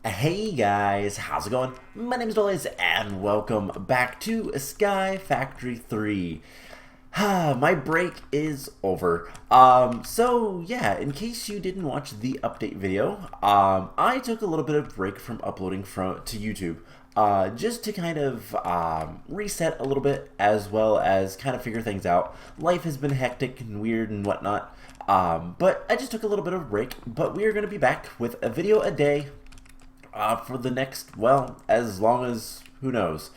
Hey guys, how's it going? My name is Dolly and welcome back to Sky Factory 3. My break is over. So yeah, in case you didn't watch the update video, I took a little bit of break from uploading to YouTube. Just to kind of reset a little bit as well as kind of figure things out. Life has been hectic and weird and whatnot. But I just took a little bit of a break, but we are going to be back with a video a day for the next, well, as long as, who knows,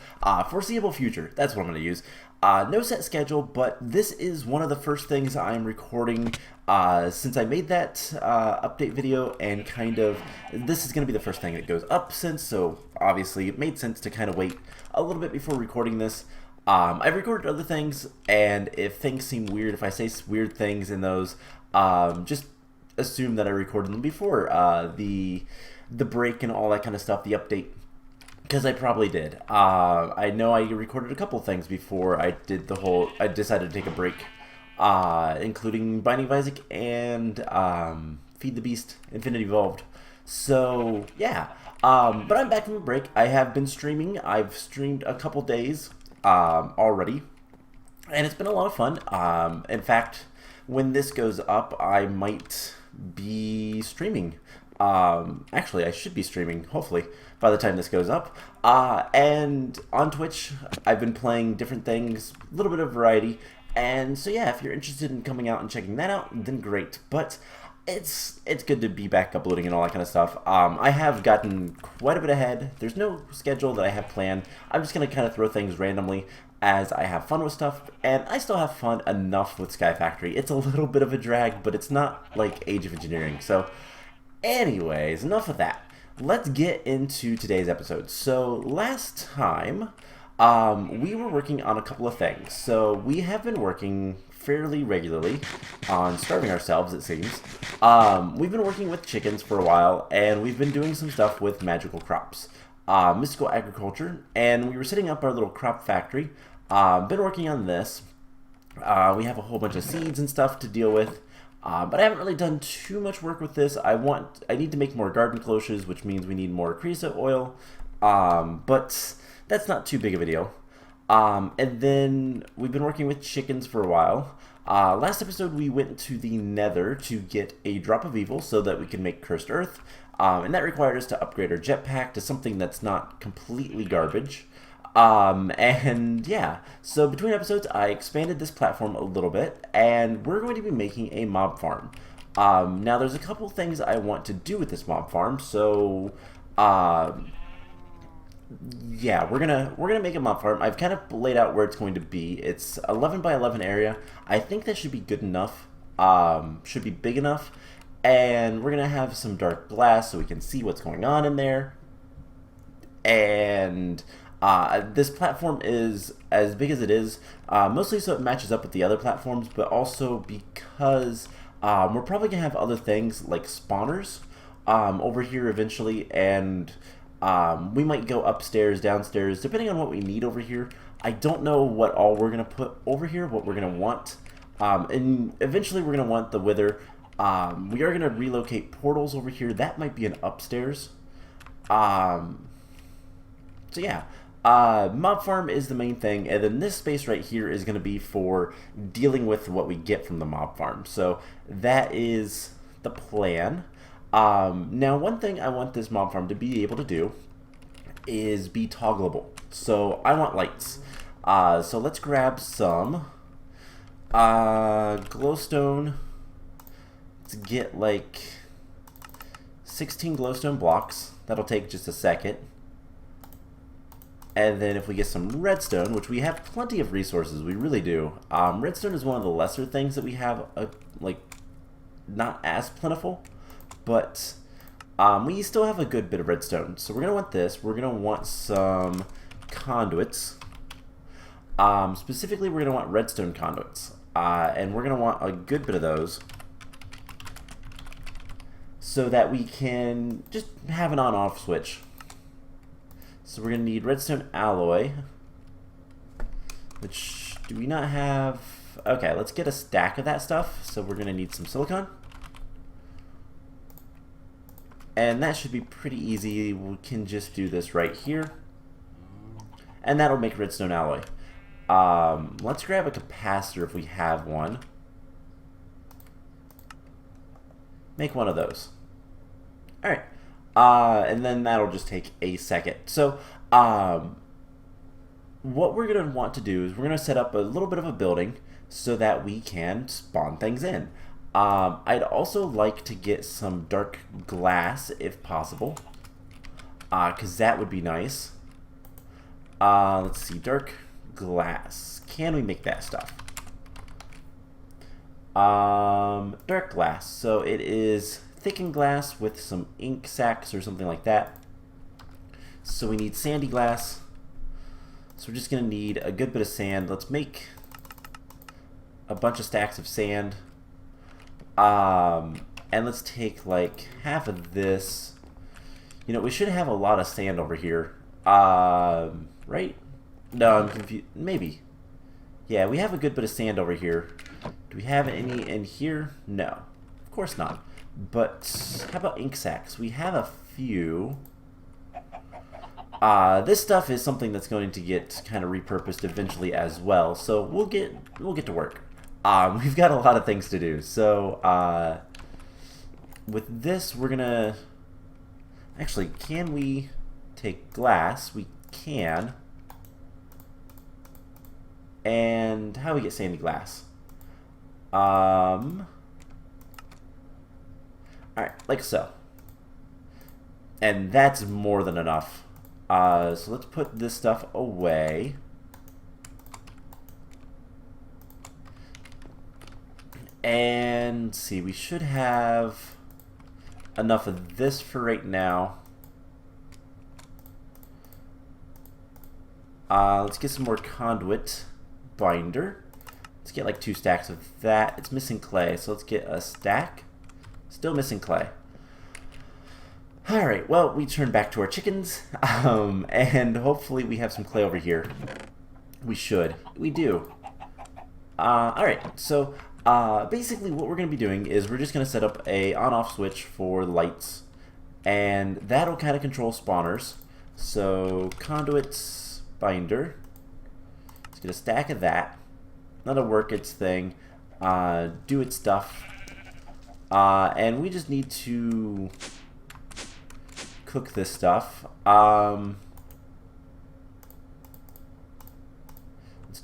foreseeable future. That's what I'm going to use. No set schedule, but this is one of the first things I'm recording since I made that update video, and kind of, this is going to be the first thing that goes up since, so obviously it made sense to kind of wait a little bit before recording this. I've recorded other things, and if things seem weird, if I say weird things in those, just assume that I recorded them before the break and all that kind of stuff, the update, because I probably did. I know I recorded a couple things before I did I decided to take a break, including Binding of Isaac and Feed the Beast, Infinity Evolved. So yeah, but I'm back from a break. I have been streaming. I've streamed a couple days already, and it's been a lot of fun. In fact, when this goes up, I might be streaming. Actually, I should be streaming, hopefully, by the time this goes up. And on Twitch, I've been playing different things, a little bit of variety. And so yeah, if you're interested in coming out and checking that out, then great. But it's good to be back uploading and all that kind of stuff. I have gotten quite a bit ahead. There's no schedule that I have planned. I'm just going to kind of throw things randomly as I have fun with stuff, and I still have fun enough with Sky Factory. It's a little bit of a drag, but it's not like Age of Engineering, so anyways, enough of that. Let's get into today's episode. So last time, we were working on a couple of things. So we have been working fairly regularly on starving ourselves, it seems. We've been working with chickens for a while, and we've been doing some stuff with magical crops, mystical agriculture, and we were setting up our little crop factory. Been working on this. We have a whole bunch of seeds and stuff to deal with. But I haven't really done too much work with this. I need to make more garden cloches, which means we need more creosote oil. But that's not too big of a deal. And then we've been working with chickens for a while. Last episode we went to the Nether to get a drop of evil so that we can make cursed earth. And that required us to upgrade our jetpack to something that's not completely garbage. And yeah, so between episodes, I expanded this platform a little bit, and we're going to be making a mob farm. Now there's a couple things I want to do with this mob farm, so, yeah, we're gonna make a mob farm. I've kind of laid out where it's going to be. It's 11 by 11 area. I think that should be good enough, should be big enough, and we're gonna have some dark glass so we can see what's going on in there, and this platform is as big as it is, mostly so it matches up with the other platforms, but also because we're probably going to have other things like spawners over here eventually, and we might go upstairs, downstairs, depending on what we need over here. I don't know what all we're going to put over here, what we're going to want, and eventually we're going to want the wither. We are going to relocate portals over here. That might be an upstairs. So yeah. Mob farm is the main thing, and then this space right here is going to be for dealing with what we get from the mob farm. So that is the plan. Now, one thing I want this mob farm to be able to do is be toggleable. So I want lights. So let's grab some glowstone. Let's get like 16 glowstone blocks. That'll take just a second. And then if we get some redstone, which we have plenty of resources, we really do. Redstone is one of the lesser things that we have, like, not as plentiful, but we still have a good bit of redstone. So we're going to want this. We're going to want some conduits. Specifically, we're going to want redstone conduits. And we're going to want a good bit of those so that we can just have an on-off switch. So we're going to need redstone alloy, which, do we not have? Okay, let's get a stack of that stuff. So we're going to need some silicon. And that should be pretty easy. We can just do this right here. And that'll make redstone alloy. Let's grab a capacitor if we have one. Make one of those. Alright. And then that'll just take a second. So, what we're going to want to do is we're going to set up a little bit of a building so that we can spawn things in. I'd also like to get some dark glass if possible, because that would be nice. Let's see, dark glass. Can we make that stuff? Dark glass. So it is thickened glass with some ink sacs or something like that. So we need sandy glass. So we're just going to need a good bit of sand. Let's make a bunch of stacks of sand. And let's take like half of this. You know, we should have a lot of sand over here. Right? No, I'm confused. Maybe. Yeah, we have a good bit of sand over here. Do we have any in here? No. Of course not. But how about ink sacs? We have a few. This stuff is something that's going to get kind of repurposed eventually as well. So we'll get to work. We've got a lot of things to do. So with this, we're gonna actually. Can we take glass? We can. And how do we get sandy glass? Alright, like so. And that's more than enough. So let's put this stuff away. And see, we should have enough of this for right now. Let's get some more conduit binder. Let's get like 2 stacks of that. It's missing clay, so let's get a stack. Still missing clay. Alright, well, we turn back to our chickens, and hopefully we have some clay over here. We should. We do. Alright, so basically what we're going to be doing is we're just going to set up a on-off switch for lights, and that'll kind of control spawners. So, conduits binder. Let's get a stack of that. That'll work its thing, do its stuff, and we just need to cook this stuff. Let's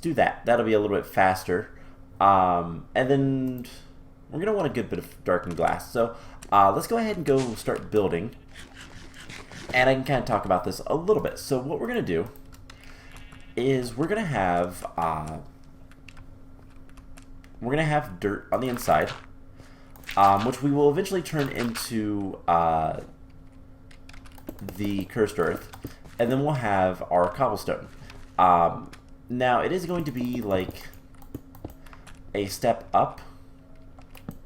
do that. That'll be a little bit faster. And then we're going to want a good bit of darkened glass. So let's go ahead and go start building. And I can kind of talk about this a little bit. So what we're going to do is we're going to have dirt on the inside, which we will eventually turn into the cursed earth, and then we'll have our cobblestone. Now it is going to be like a step up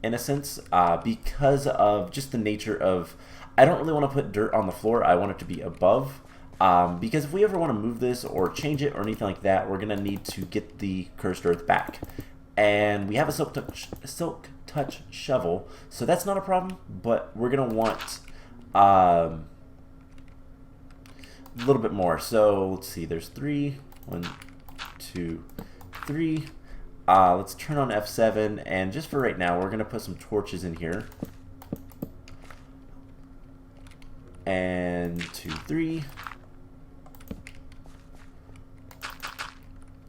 in a sense, because of just the nature of, I don't really want to put dirt on the floor. I want it to be above, because if we ever want to move this or change it or anything like that, we're gonna need to get the cursed earth back, and we have a silk touch shovel, so that's not a problem. But we're gonna want a little bit more. So let's see, there's 3, 1, 2, 3. Let's turn on F7, and just for right now, we're gonna put some torches in here. And 2, 3,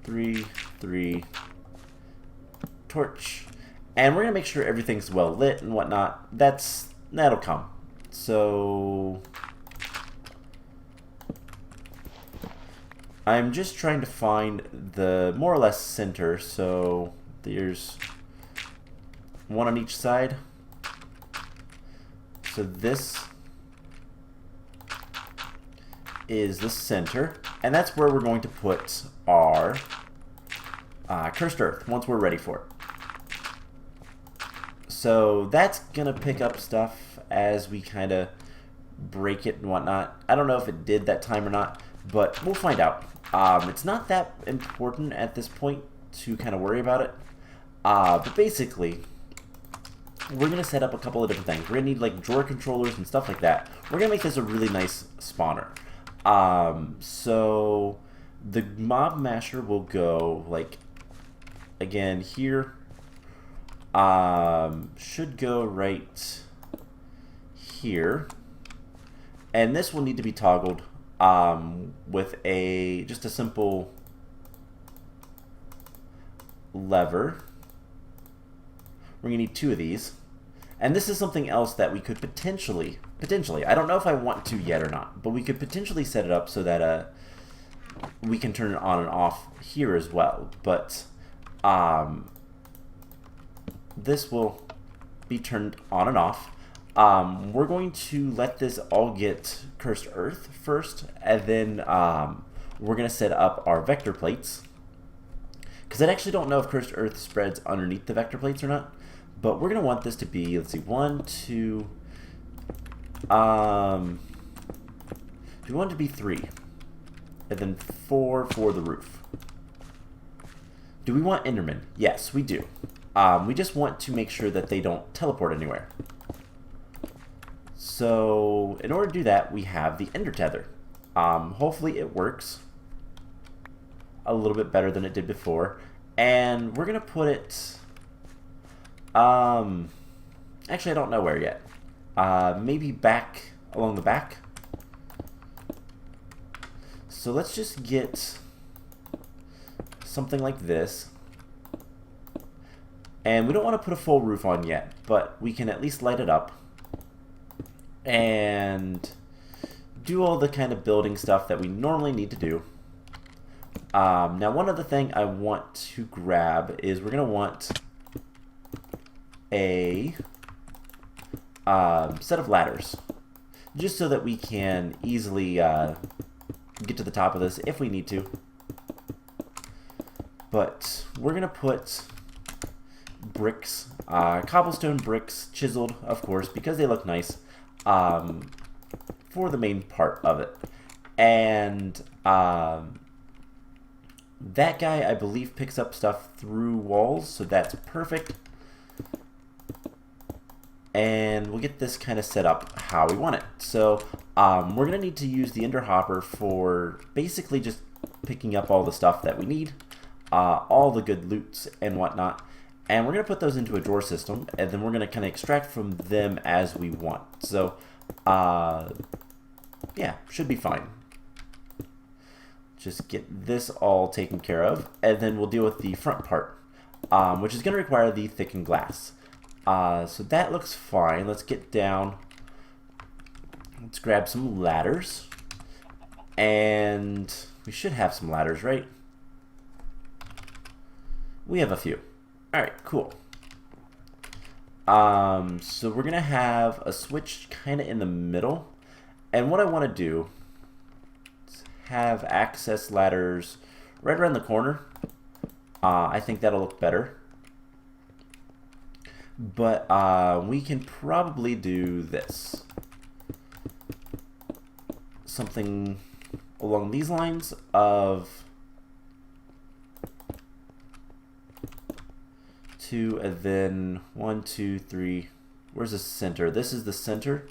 3, 3, torch, and we're gonna make sure everything's well lit and whatnot. That'll come. So I'm just trying to find the more or less center. So there's one on each side. So this is the center, and that's where we're going to put our cursed earth once we're ready for it. So that's gonna pick up stuff as we kind of break it and whatnot. I don't know if it did that time or not, but we'll find out. It's not that important at this point to kind of worry about it. But basically, we're going to set up a couple of different things. We're going to need like drawer controllers and stuff like that. We're going to make this a really nice spawner. So the mob masher will go like, again, here. Should go right here. And this will need to be toggled with just a simple lever. We're going to need 2 of these. And this is something else that we could potentially, I don't know if I want to yet or not, but we could potentially set it up so that we can turn it on and off here as well. But this will be turned on and off. We're going to let this all get cursed earth first, and then we're going to set up our vector plates. Because I actually don't know if cursed earth spreads underneath the vector plates or not. But we're going to want this to be, let's see, 1, 2, we want it to be 3. And then 4 for the roof. Do we want Endermen? Yes, we do. We just want to make sure that they don't teleport anywhere. So, in order to do that, we have the Ender Tether. Hopefully it works a little bit better than it did before. And we're going to put it... actually, I don't know where yet. Maybe back along the back. So let's just get something like this. And we don't want to put a full roof on yet, but we can at least light it up. And do all the kind of building stuff that we normally need to do. Now, one other thing I want to grab is we're going to want a set of ladders, just so that we can easily get to the top of this if we need to. But we're going to put bricks, cobblestone bricks, chiseled, of course, because they look nice, for the main part of it. And that guy, I believe, picks up stuff through walls, so that's perfect. And we'll get this kind of set up how we want it. So we're going to need to use the Ender Hopper for basically just picking up all the stuff that we need, all the good loots and whatnot. And we're going to put those into a drawer system, and then we're going to kind of extract from them as we want. So, yeah, should be fine. Just get this all taken care of, and then we'll deal with the front part, which is going to require the thickened glass. So that looks fine. Let's get down. Let's grab some ladders. And we should have some ladders, right? We have a few. Alright, cool. So we're going to have a switch kind of in the middle. And what I want to do is have access ladders right around the corner. I think that'll look better. But we can probably do this. Something along these lines of 2, and then 1, 2, 3. Where's the center? This is the center.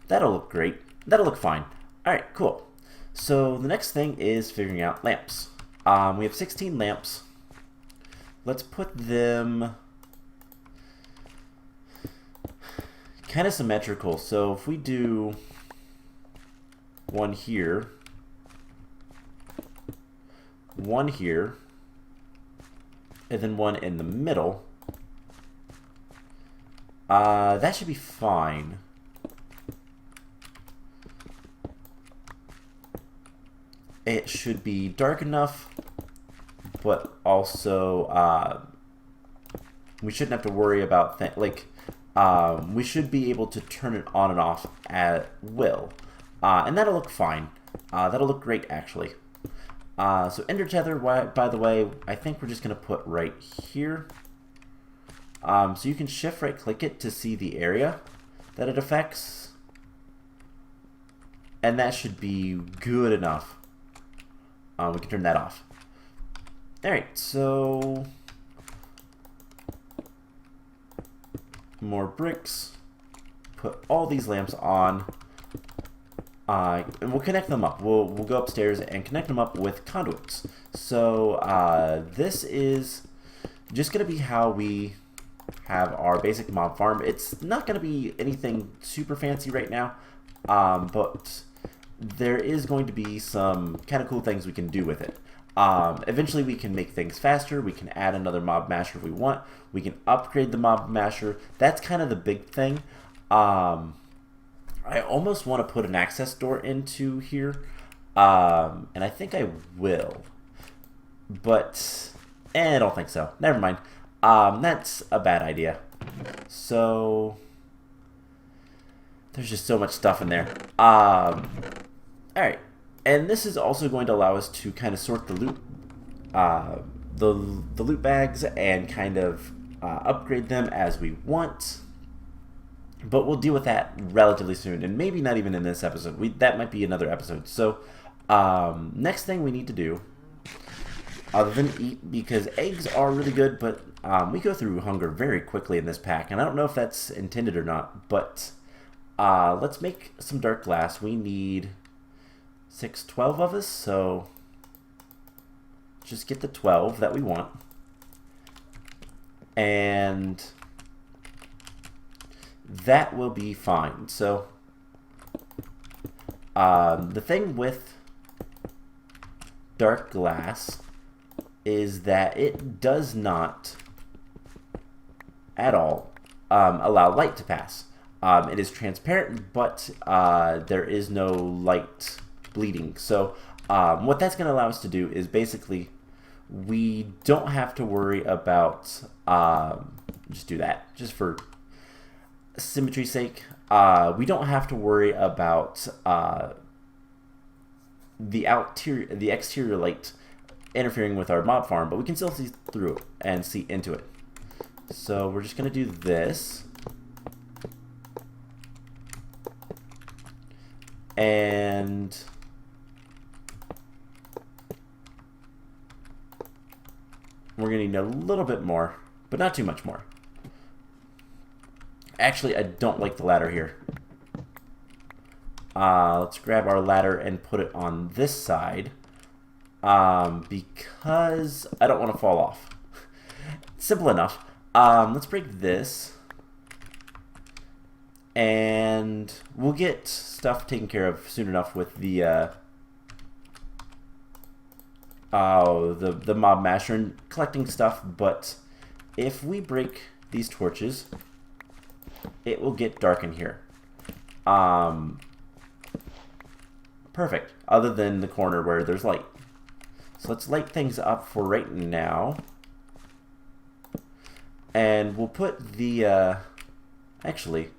That'll look great. That'll look fine. Alright, cool. So the next thing is figuring out lamps. We have 16 lamps. Let's put them kind of symmetrical. So if we do one here, one here, and then one in the middle, that should be fine. It should be dark enough, but also we shouldn't have to worry about we should be able to turn it on and off at will, and that'll look fine. That'll look great, actually. So Ender Tether, by the way, I think we're just gonna put right here. So you can shift right click it to see the area that it affects, and that should be good enough. We can turn that off. Alright, so more bricks, put all these lamps on, and we'll connect them up. We'll go upstairs and connect them up with conduits. So this is just going to be how we have our basic mob farm. It's not going to be anything super fancy right now, but there is going to be some kind of cool things we can do with it. Eventually we can make things faster. We can add another mob masher if we want. We can upgrade the mob masher. That's kind of the big thing. I almost want to put an access door into here, and I think I will, but I don't think so. Never mind. That's a bad idea. So there's just so much stuff in there. Alright, and this is also going to allow us to kind of sort the loot, the loot bags, and kind of upgrade them as we want. But we'll deal with that relatively soon, and maybe not even in this episode. That might be another episode. So next thing we need to do, other than eat, because eggs are really good, but we go through hunger very quickly in this pack, and I don't know if that's intended or not, but let's make some dark glass. We need 12 of us, so just get the 12 that we want. And that will be fine. So the thing with dark glass is that it does not at all allow light to pass. It is transparent, but there is no light bleeding. So what that's going to allow us to do is basically we don't have to worry about just do that just for symmetry's sake. We don't have to worry about the exterior light interfering with our mob farm, but we can still see through it and see into it. So we're just going to do this, and we're going to need a little bit more, but not too much more. Actually, I don't like the ladder here. Let's grab our ladder and put it on this side, because I don't want to fall off. Simple enough. Let's break this, and we'll get stuff taken care of soon enough with the mob masher and collecting stuff. But if we break these torches, it will get dark in here. Perfect, other than the corner where there's light. So let's light things up for right now. And we'll put the, actually,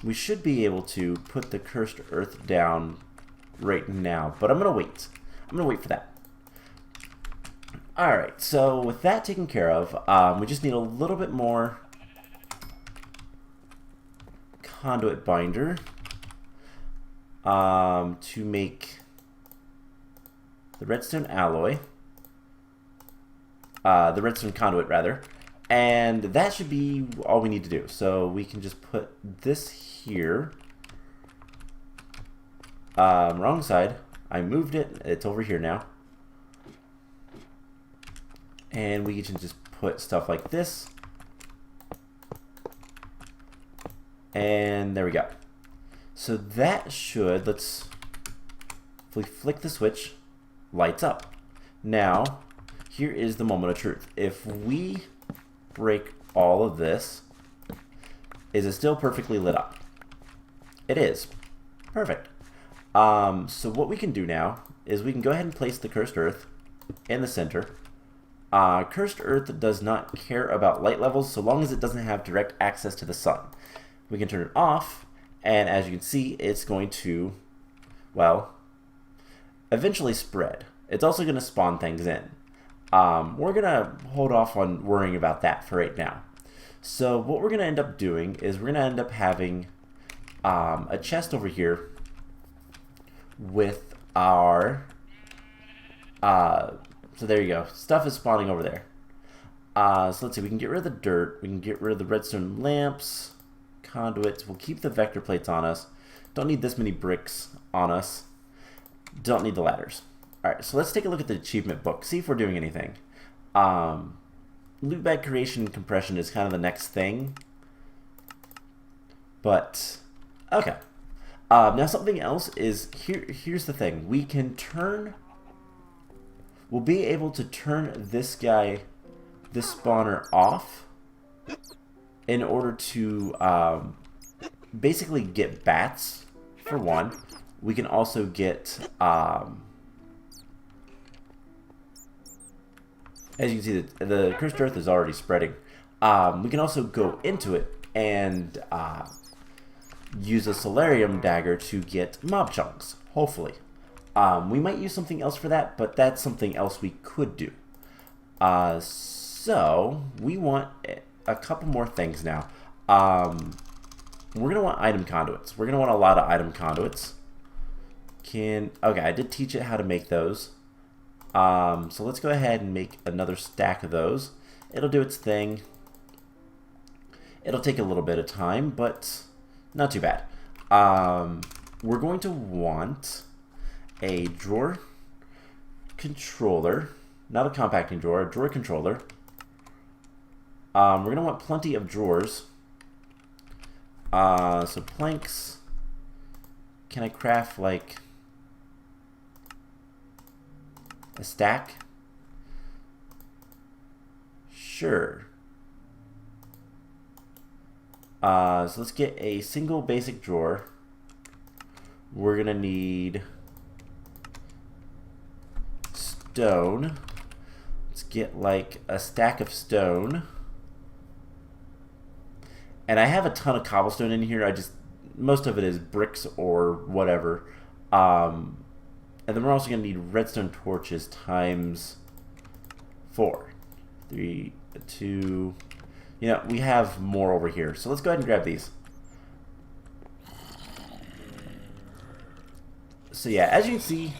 we should be able to put the cursed earth down right now, but I'm going to wait. I'm going to wait for that. Alright, so with that taken care of, we just need a little bit more conduit binder to make the redstone alloy, the redstone conduit rather, and that should be all we need to do. So we can just put this here. Wrong side. I moved it. It's over here now. And we can just put stuff like this. And there we go. So that should, if we flick the switch, lights up. Now, here is the moment of truth. If we break all of this, is it still perfectly lit up? It is. Perfect. So what we can do now is we can go ahead and place the cursed earth in the center. Cursed earth does not care about light levels so long as it doesn't have direct access to the sun. We can turn it off, and as you can see, it's going to, well, eventually spread. It's also going to spawn things in. We're going to hold off on worrying about that for right now. So what we're going to end up doing is we're going to end up having a chest over here with our, so there you go, stuff is spawning over there. So let's see, we can get rid of the dirt, we can get rid of the redstone lamps, conduits, we'll keep the vector plates on us. Don't need this many bricks on us. Don't need the ladders. Alright, so let's take a look at the achievement book, see if we're doing anything. Loot bag creation and compression is kind of the next thing. But, okay. Now something else is, here's the thing. We can turn, we'll be able to turn this guy, this spawner off in order to basically get bats, for one. We can also get, as you can see, the cursed earth is already spreading. We can also go into it and use a solarium dagger to get mob chunks, hopefully. We might use something else for that, but that's something else we could do. So, we want a couple more things now. We're going to want item conduits. We're going to want a lot of item conduits. Okay, I did teach it how to make those. So let's go ahead and make another stack of those. It'll do its thing. It'll take a little bit of time, but not too bad. We're going to want a drawer controller, not a compacting drawer, a drawer controller. We're going to want plenty of drawers. So planks. Can I craft like a stack? Sure. So let's get a single basic drawer. We're gonna need stone. Let's get like a stack of stone. And I have a ton of cobblestone in here. Most of it is bricks or whatever. And then we're also gonna need redstone torches times 4. 3, 2. You know, we have more over here. So let's go ahead and grab these. So yeah, as you can see,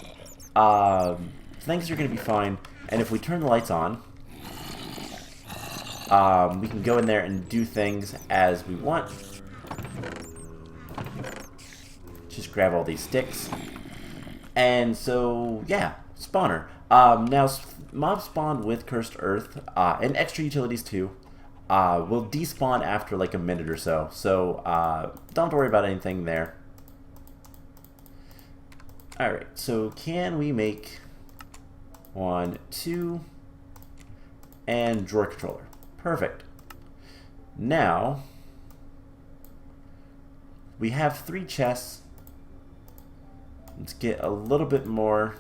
things are going to be fine. And if we turn the lights on, we can go in there and do things as we want. Just grab all these sticks. And so, yeah, spawner. Now, mobs spawn with cursed earth and extra utilities too. Will despawn after like a minute or so. So don't have to worry about anything there. Alright, so can we make 1, 2, and drawer controller. Perfect. Now, we have 3 chests. Let's get a little bit more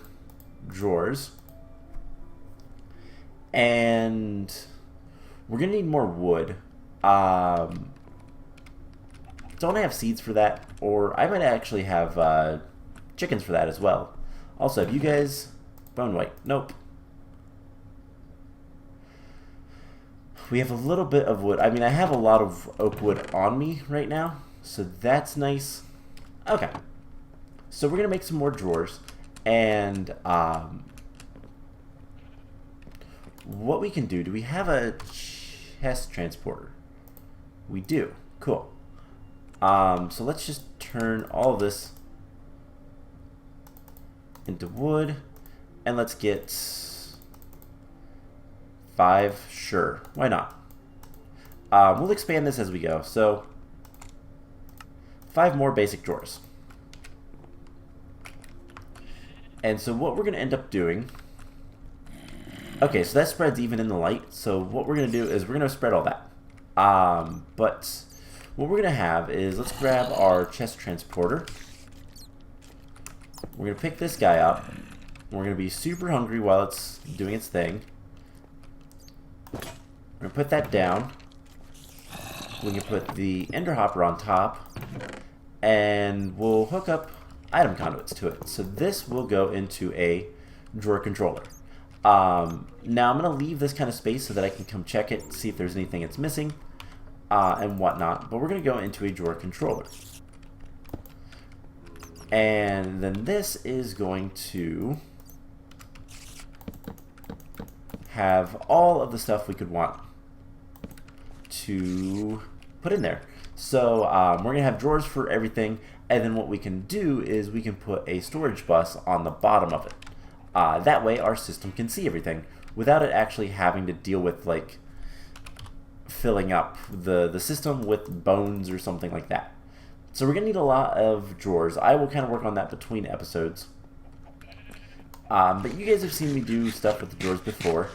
drawers. And we're going to need more wood. Don't I have seeds for that? Or I might actually have chickens for that as well. Also, have you guys... Bone white. Nope. We have a little bit of wood. I mean, I have a lot of oak wood on me right now. So that's nice. Okay. So we're going to make some more drawers. And what we can do we have a chest transporter? We do. Cool. So let's just turn all of this into wood, and let's get 5. Sure, why not? We'll expand this as we go. So 5 more basic drawers. And so what we're going to end up doing... Okay, so that spreads even in the light. So what we're going to do is we're going to spread all that. But what we're going to have is, let's grab our chest transporter. We're going to pick this guy up. We're going to be super hungry while it's doing its thing. We're going to put that down. We can put the ender hopper on top. And we'll hook up item conduits to it. So this will go into a drawer controller. Now I'm going to leave this kind of space so that I can come check it, see if there's anything it's missing, and whatnot. But we're going to go into a drawer controller. And then this is going to have all of the stuff we could want. to put in there. So we're going to have drawers for everything, and then what we can do is we can put a storage bus on the bottom of it. That way our system can see everything without it actually having to deal with like filling up the system with bones or something like that. So we're going to need a lot of drawers. I will kind of work on that between episodes. But you guys have seen me do stuff with the drawers before.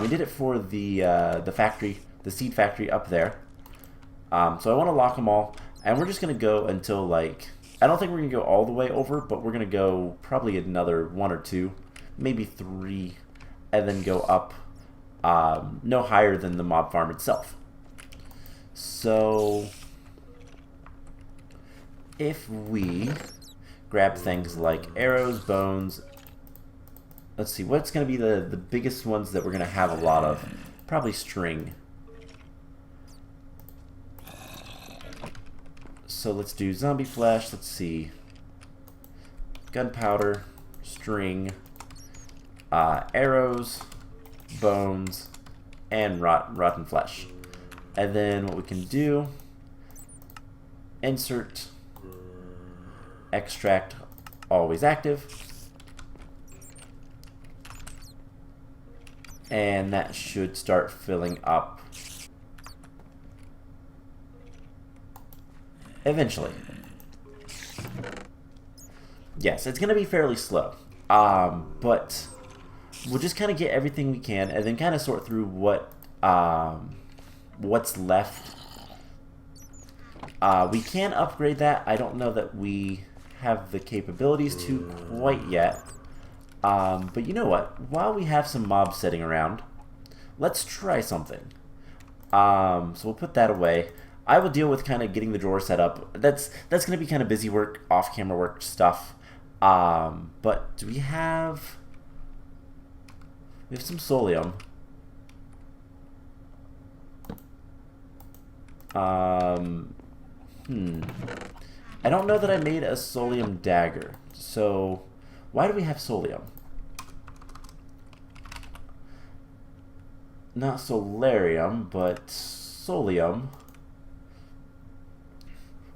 We did it for the factory, the seed factory up there. So I want to lock them all, and we're just going to go until, like, I don't think we're going to go all the way over, but we're going to go probably another 1 or 2, maybe 3, and then go up no higher than the mob farm itself. So if we grab things like arrows, bones, let's see, what's going to be the biggest ones that we're going to have a lot of? Probably string. So let's do zombie flesh, let's see, gunpowder, string, arrows, bones, and rotten flesh. And then what we can do, insert, extract, always active. And that should start filling up eventually. Yes, it's going to be fairly slow, but we'll just kind of get everything we can and then kind of sort through what's left. We can upgrade that. I don't know that we have the capabilities to quite yet. But you know what? While we have some mobs sitting around, let's try something. So we'll put that away. I will deal with kind of getting the drawer set up. That's going to be kind of busy work, off-camera work stuff. But do we have some solium. I don't know that I made a solium dagger. So why do we have solium? Not solarium, but solium,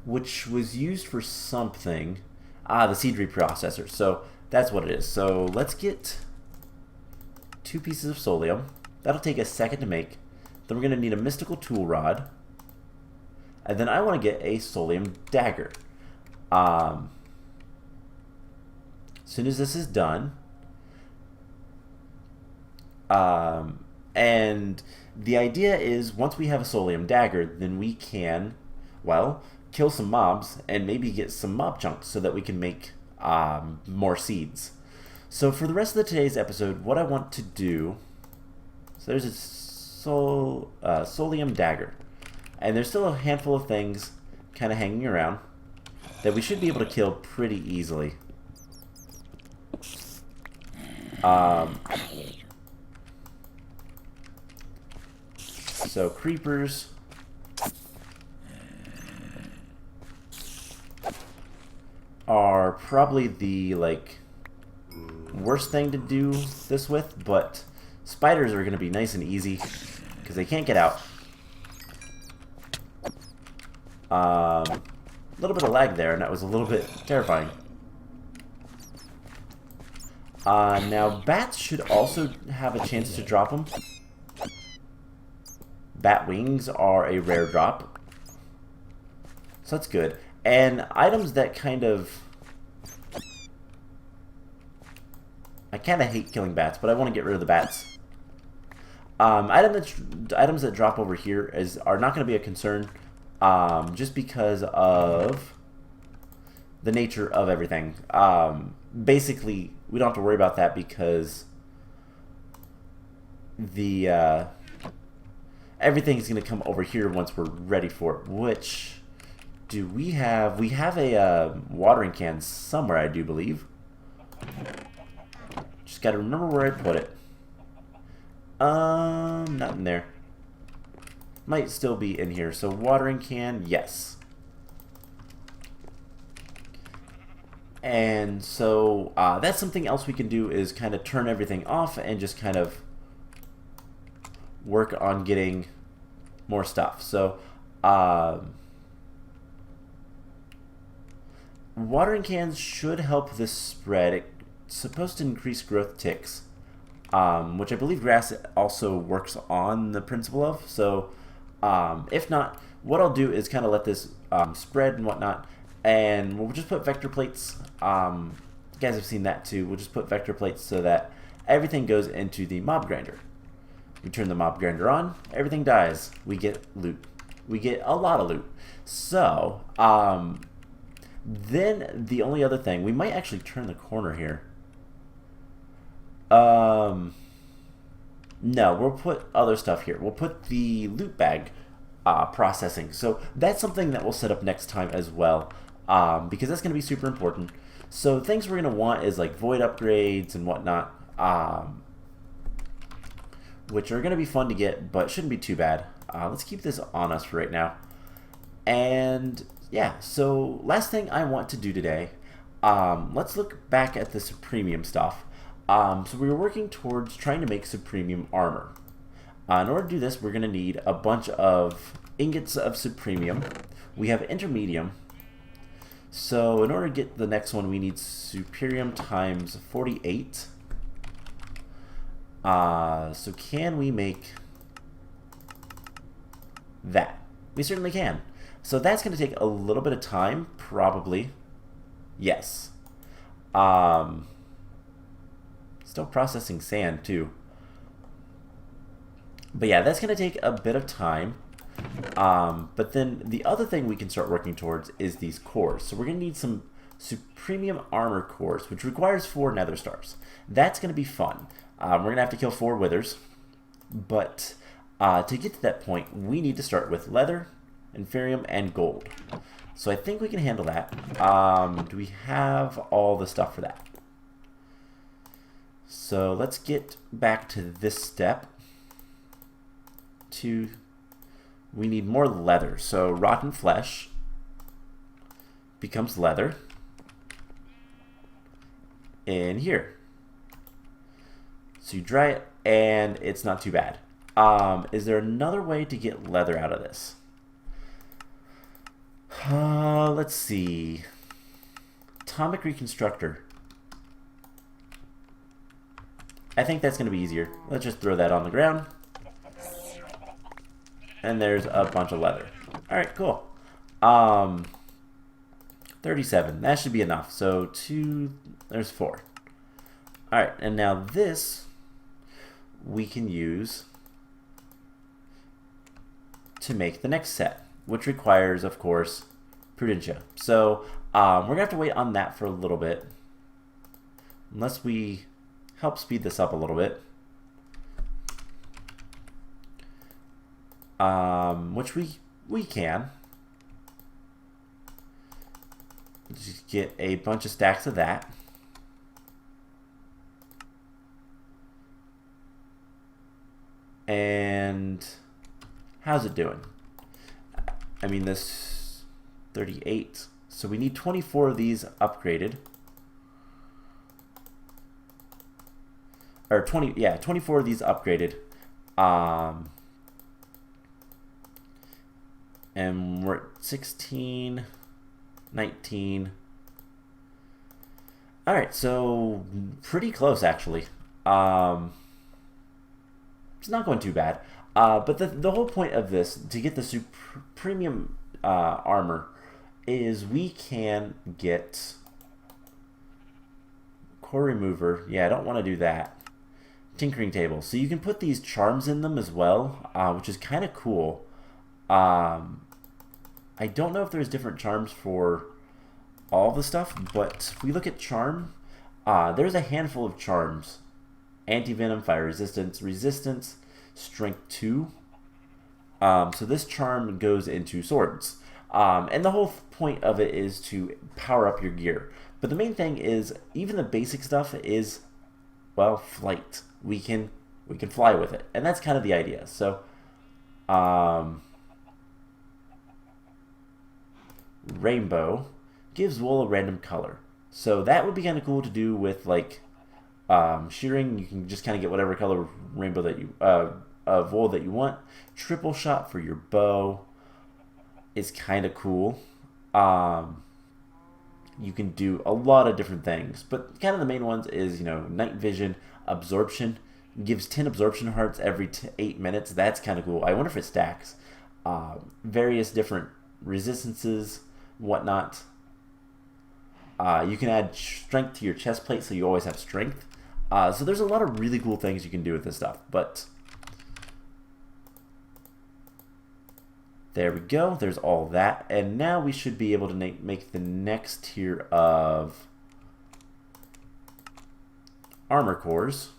which was used for something. The seed reprocessor. So that's what it is. So let's get 2 pieces of solium. That'll take a second to make. Then we're going to need a mystical tool rod. And then I want to get a solium dagger. As soon as this is done, and the idea is once we have a solium dagger, then we can, well, kill some mobs and maybe get some mob chunks so that we can make more seeds. So for the rest of today's episode, what I want to do, so there's a solium dagger, and there's still a handful of things kind of hanging around that we should be able to kill pretty easily. So creepers are probably the worst thing to do this with, but spiders are going to be nice and easy because they can't get out. A little bit of lag there, and that was a little bit terrifying. Now bats should also have a chance to drop them. Bat wings are a rare drop, so that's good. And items that kind of... I kind of hate killing bats, but I want to get rid of the bats. Items that drop over here are not going to be a concern, just because of the nature of everything. Basically, we don't have to worry about that because the everything's going to come over here once we're ready for it. Which do we have? We have a watering can somewhere, I do believe. Just got to remember where I put it. Not in there. Might still be in here. So watering can, yes. And so that's something else we can do, is kind of turn everything off and just kind of work on getting more stuff. So, watering cans should help this spread. It's supposed to increase growth ticks, which I believe grass also works on the principle of. So, if not, what I'll do is kind of let this spread and whatnot, and we'll just put vector plates. You guys have seen that too. We'll just put vector plates so that everything goes into the mob grinder. We turn the mob grinder on, everything dies. We get loot. We get a lot of loot. So, then the only other thing, we might actually turn the corner here. No, we'll put other stuff here. We'll put the loot bag processing. So that's something that we'll set up next time as well, because that's going to be super important. So things we're going to want is like void upgrades and whatnot, which are going to be fun to get, but shouldn't be too bad. Let's keep this on us for right now. And yeah, so last thing I want to do today, let's look back at the Supremium stuff. So we were working towards trying to make Supremium armor. In order to do this, we're going to need a bunch of ingots of Supremium. We have Intermedium. So in order to get the next one, we need Superium times 48. So can we make that? We certainly can. So that's going to take a little bit of time, probably. Yes. Still processing sand, too. But yeah, that's going to take a bit of time. But then the other thing we can start working towards is these cores. So we're going to need some Supremium armor cores, which requires 4 nether stars. That's going to be fun. We're going to have to kill 4 withers. But to get to that point, we need to start with leather, inferium, and gold. So I think we can handle that. Do we have all the stuff for that? So let's get back to this step. We need more leather. So rotten flesh becomes leather in here. So you dry it and it's not too bad. Is there another way to get leather out of this? Let's see. Atomic Reconstructor. I think that's going to be easier. Let's just throw that on the ground. And there's a bunch of leather. Alright, cool. 37. That should be enough. So there's 4. Alright, and now this we can use to make the next set, which requires, of course, Prudentia. So we're going to have to wait on that for a little bit. Unless we help speed this up a little bit. Which we can. Just get a bunch of stacks of that. And how's it doing? I mean, this 38. So we need 24 of these upgraded. Or 24 of these upgraded. And we're at 16, 19. Alright, so pretty close actually. It's not going too bad. But the whole point of this, to get the Supremium armor, is we can get core remover. Yeah, I don't want to do that. Tinkering table. So you can put these charms in them as well, which is kind of cool. I don't know if there's different charms for all the stuff, but if we look at charm, there's a handful of charms. Anti-venom, fire resistance, resistance, strength 2. So this charm goes into swords. And the whole point of it is to power up your gear. But the main thing is, even the basic stuff is, well, flight. We can fly with it. And that's kind of the idea. So, rainbow gives wool a random color. So that would be kind of cool to do with, like, shearing. You can just kind of get whatever color rainbow that you of wool that you want. Triple shot for your bow is kind of cool. You can do a lot of different things, but kind of the main ones is, you know, night vision, absorption. Gives 10 absorption hearts every 8 minutes. That's kind of cool. I wonder if it stacks. Various different resistances, whatnot. You can add strength to your chest plate, so you always have strength. So there's a lot of really cool things you can do with this stuff. But there we go. There's all that. And now we should be able to make the next tier of armor cores.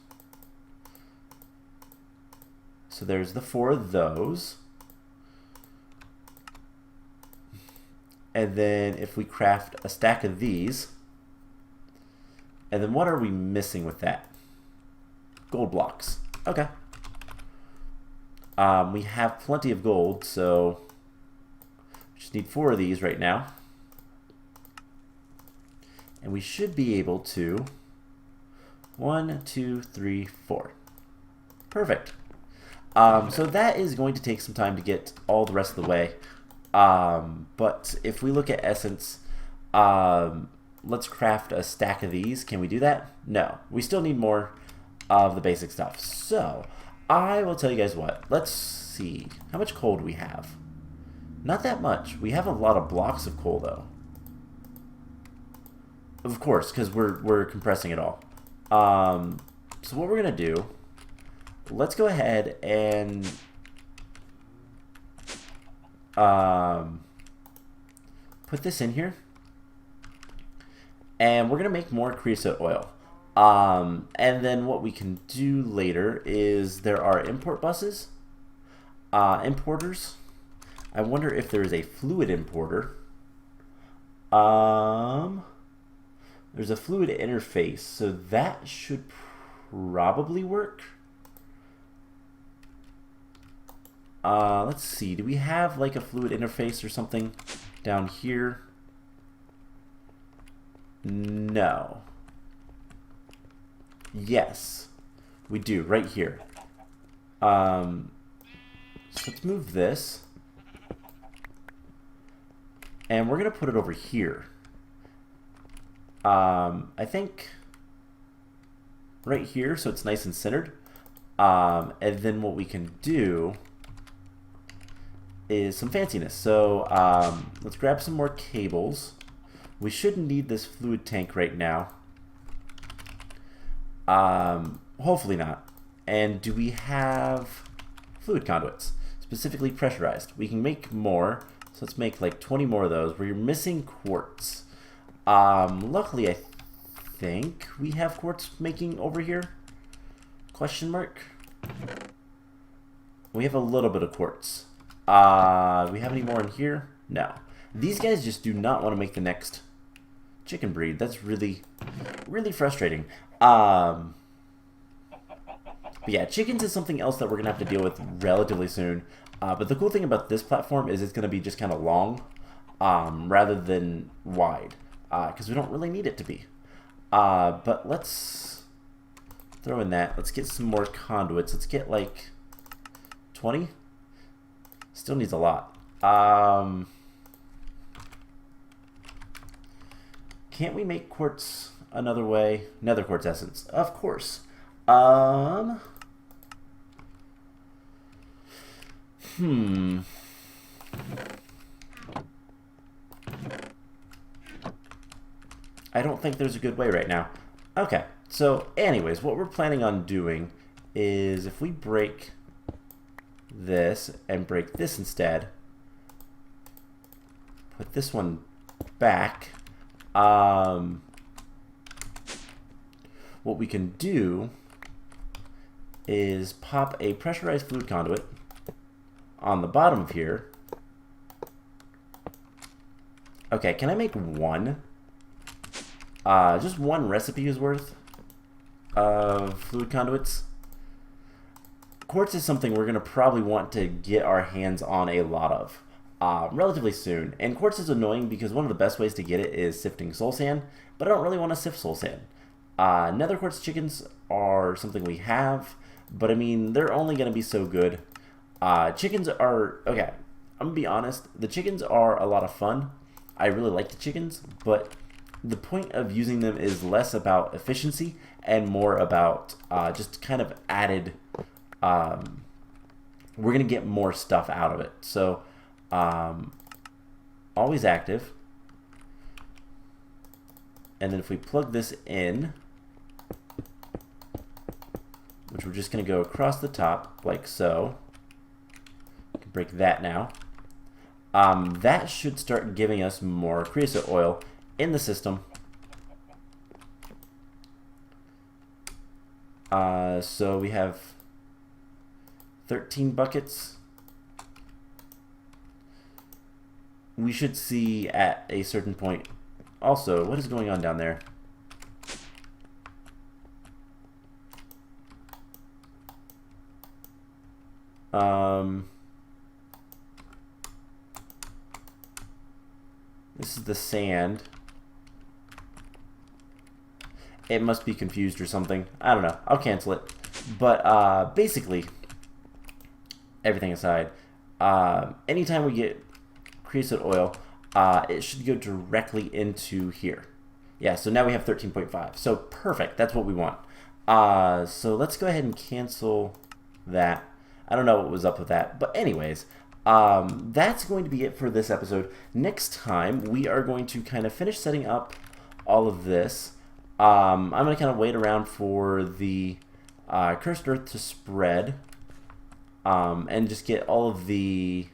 So there's the 4 of those. And then if we craft a stack of these, and then what are we missing with that? Gold blocks. Okay. We have plenty of gold, so we just need 4 of these right now. And we should be able to 1, 2, 3, 4. Perfect. So that is going to take some time to get all the rest of the way. But if we look at essence, let's craft a stack of these. Can we do that? No. We still need more of the basic stuff. So I will tell you guys what. Let's see. How much coal do we have? Not that much. We have a lot of blocks of coal, though. Of course, because we're compressing it all. So what we're going to do, let's go ahead and put this in here. And we're going to make more creosote oil. And then what we can do later is there are import buses, importers. I wonder if there is a fluid importer. There's a fluid interface, so that should probably work. Let's see. Do we have like a fluid interface or something down here? No. Yes, we do right here. So let's move this. And we're going to put it over here. I think right here, so it's nice and centered. And then what we can do is some fanciness. So let's grab some more cables. We shouldn't need this fluid tank right now. Hopefully not. And do we have fluid conduits, specifically pressurized? We can make more. So let's make like 20 more of those. We're missing quartz. Luckily, I think we have quartz making over here. Question mark. We have a little bit of quartz. Do we have any more in here? No. These guys just do not want to make the next chicken breed. That's really, really frustrating. But yeah, chickens is something else that we're going to have to deal with relatively soon. But the cool thing about this platform is it's going to be just kind of long rather than wide. Because we don't really need it to be. But let's throw in that. Let's get some more conduits. Let's get like 20. Still needs a lot. Can't we make quartz another way? Nether quartz essence. Of course. I don't think there's a good way right now. Okay, so anyways, what we're planning on doing is if we break this and break this instead, put this one back, what we can do is pop a pressurized fluid conduit on the bottom of here. Okay, can I make one? Just one recipe is worth of fluid conduits. Quartz is something we're going to probably want to get our hands on a lot of relatively soon. And quartz is annoying because one of the best ways to get it is sifting soul sand, but I don't really want to sift soul sand. Nether quartz chickens are something we have. but I mean, they're only going to be so good. Chickens are, okay, I'm going to be honest, the chickens are a lot of fun. I really like the chickens, but the point of using them is less about efficiency and more about just kind of added, we're going to get more stuff out of it. So, always active. And then if we plug this in, which we're just going to go across the top like so, we can break that now. That should start giving us more creosote oil in the system. So we have 13 buckets. We should see at a certain point. Also, what is going on down there? This is the sand. It must be confused or something. I don't know. I'll cancel it. But basically, everything aside, anytime we get creosote oil, it should go directly into here. Yeah, so now we have 13.5. So perfect. That's what we want. So let's go ahead and cancel that. I don't know what was up with that. But anyways, that's going to be it for this episode. Next time, we are going to kind of finish setting up all of this. I'm going to kind of wait around for the cursed earth to spread and just get all of the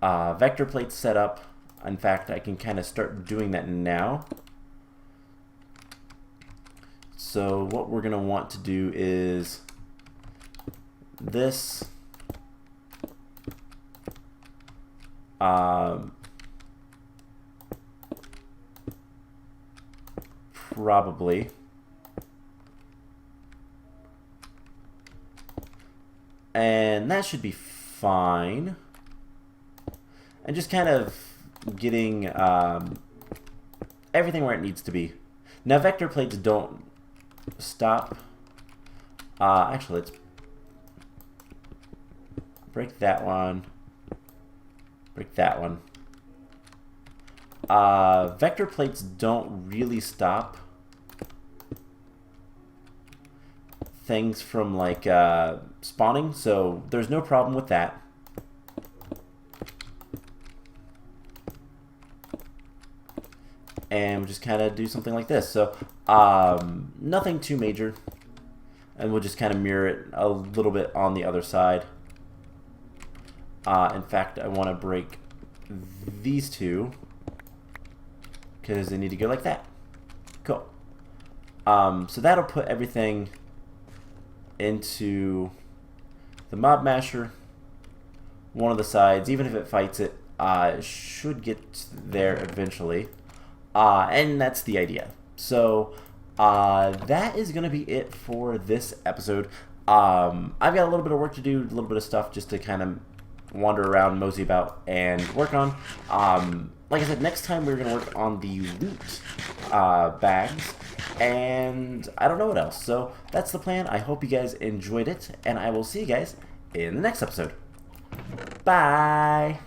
vector plates set up. In fact, I can kind of start doing that now. So what we're going to want to do is this. Probably. And that should be fine. And just kind of getting everything where it needs to be. Now vector plates don't stop. Actually, let's break that one. Break that one. Vector plates don't really stop things from like spawning, so there's no problem with that. And we'll just kind of do something like this. So nothing too major, and we'll just kind of mirror it a little bit on the other side. In fact, I want to break these two because they need to go like that. Cool. So that'll put everything into the mob masher. One of the sides, even if it fights it, should get there eventually. And that's the idea. So that is going to be it for this episode. I've got a little bit of work to do, a little bit of stuff just to kind of wander around, mosey about, and work on. Like I said, next time we're going to work on the loot bags, and I don't know what else. So that's the plan. I hope you guys enjoyed it, and I will see you guys in the next episode. Bye!